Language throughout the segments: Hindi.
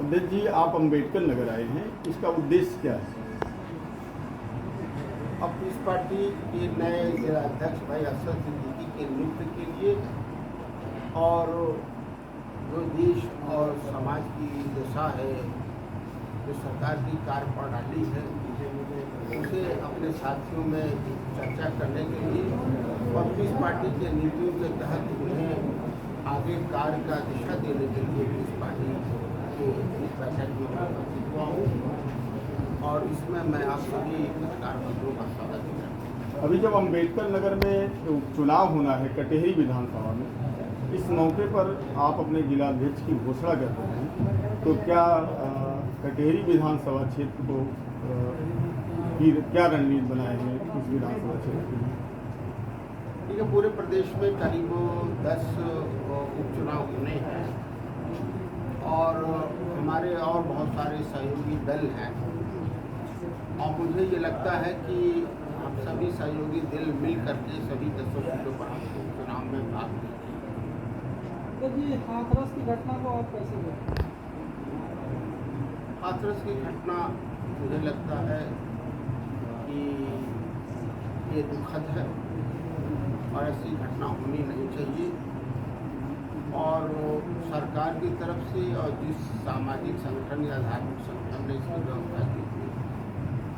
अध्यक्ष जी, आप अम्बेडकर नगर आए हैं, इसका उद्देश्य क्या है? अब इस पार्टी के नए जिलाध्यक्ष भाई अफसर सिद्दीकी के नियुक्ति के लिए और जो देश और समाज की दशा है, जो सरकार की कार्यप्रणाली है, उसे अपने साथियों में चर्चा करने के लिए और इस पार्टी के नीतियों के तहत उन्हें आगे कार्य का दिशा देने के लिए इस पार्टी के इस बैठक में उपस्थित हुआ हूँ और इसमें मैं आप सभी पत्रकार बंधुओं का स्वागत करता हूँ। अभी जब अम्बेडकर नगर में चुनाव होना है कटेहरी विधानसभा में, इस मौके पर आप अपने जिलाध्यक्ष की घोषणा कर रहे हैं, तो क्या कटेहरी विधानसभा क्षेत्र को क्या रणनीति बनाए हैं इस विधानसभा क्षेत्र के लिए? ठीक है, पूरे प्रदेश में करीब 10 उपचुनाव होने हैं और हमारे और बहुत सारे सहयोगी दल हैं और मुझे ये लगता है कि हम सभी सहयोगी दल मिल करके सभी 10 सीटों पर हम चुनाव में भाग लेंगे। तो जी हाथरस की घटना को आप कैसे देखते हैं? हाथरस की घटना मुझे लगता है कि ये दुखद है और ऐसी घटना होनी नहीं चाहिए और सरकार की तरफ से और जिस सामाजिक संगठन या धार्मिक संगठन ने इसकी व्यवस्था की थी,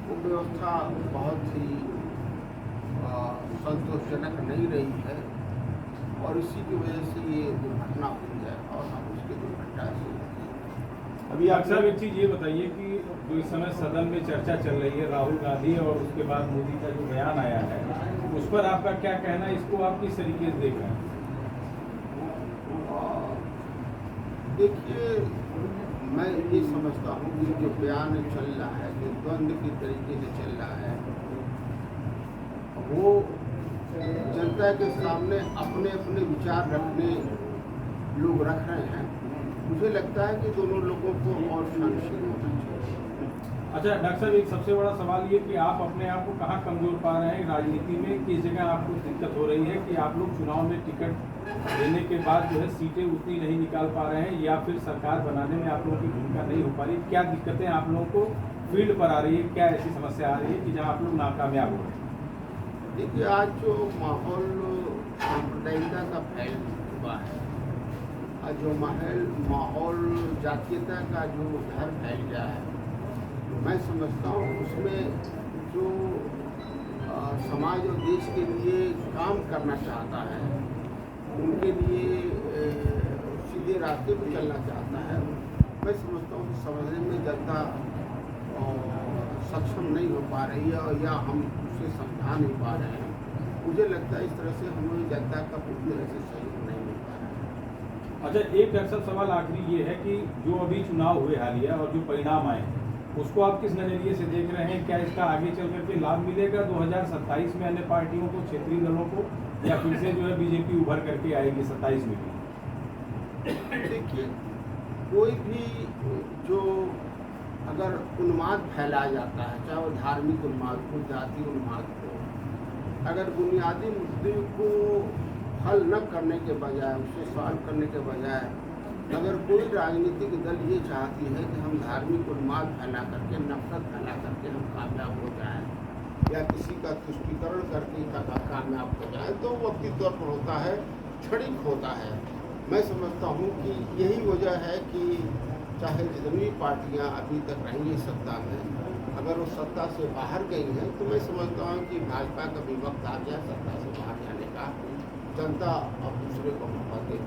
वो व्यवस्था बहुत ही संतोषजनक नहीं रही है और इसी की वजह से ये दुर्घटना हुई है और हम उसकी दुर्घटना से अभी अक्सर एक चीज़ ये बताइए कि जो इस समय सदन में चर्चा चल रही है राहुल गांधी और उसके बाद मोदी का जो बयान आया है, उस पर आपका क्या कहना है? इसको आप किस तरीके से देख रहे हैं? देखिए, मैं ये समझता हूँ कि जो बयान चल रहा है, जो द्वंद्व की तरीके से चल रहा है, वो जनता के सामने अपने अपने विचार रखने लोग रख रहे हैं। मुझे लगता है कि दोनों लोगों को और सहनशील होना चाहिए। अच्छा डॉक्टर साहब, एक सबसे बड़ा सवाल ये कि आप अपने आप को कहाँ कमजोर पा रहे हैं राजनीति में? किस जगह आपको दिक्कत हो रही है कि आप लोग चुनाव में टिकट देने के बाद जो है सीटें उतनी नहीं निकाल पा रहे हैं या फिर सरकार बनाने में आप लोगों की भूमिका नहीं हो पा रही? क्या दिक्कतें आप लोगों को फील्ड पर आ रही है? क्या ऐसी समस्या आ रही है कि जहाँ आप लोग नाकामयाब हो रहे हैं? देखिए, आज जो माहौल सांप्रदायिकता का फैल हुआ है, आज जो माहौल जातीयता का जो घर फैल गया है, मैं समझता हूँ उसमें जो समाज और देश के लिए काम करना चाहता है, उनके लिए सीधे रास्ते पर चलना चाहता है, मैं समझता हूँ कि समझने में जनता सक्षम नहीं हो पा रही है और या हम उसे समझा नहीं पा रहे हैं। मुझे लगता है इस तरह से हमें जनता का पूरी तरह से सहयोग नहीं मिल पा रहा है। अच्छा, एक अक्सर सवाल आखिरी ये है कि जो अभी चुनाव हुए हालिया और जो परिणाम आए, उसको आप किस नज़रिए से देख रहे हैं? क्या इसका आगे चल करके लाभ मिलेगा 2027 में अन्य पार्टियों को, क्षेत्रीय दलों को, या फिर से जो है बीजेपी उभर करके आएगी 27 में भी? देखिए, कोई भी जो अगर उन्माद फैलाया जाता है, चाहे वो धार्मिक उन्माद हो, जाति उन्माद हो, अगर बुनियादी मुद्दे को हल न करने के बजाय, उसे सॉल्व करने के बजाय अगर कोई राजनीतिक दल ये चाहती है कि हम धार्मिक उन्माद फैला करके, नफरत फैला करके हम कामयाब हो जाएं या किसी का तुष्टीकरण करके कामयाब हो जाए, तो वो अपनी तौर पर होता है, क्षणिक होता है। मैं समझता हूँ कि यही वजह है कि चाहे जितनी पार्टियाँ अभी तक रही हैं सत्ता में, अगर वो सत्ता से बाहर गई हैं, तो मैं समझता हूँ कि भाजपा का भी वक्त आ गया सत्ता से बाहर जाने का। जनता अब दूसरे को मौका दे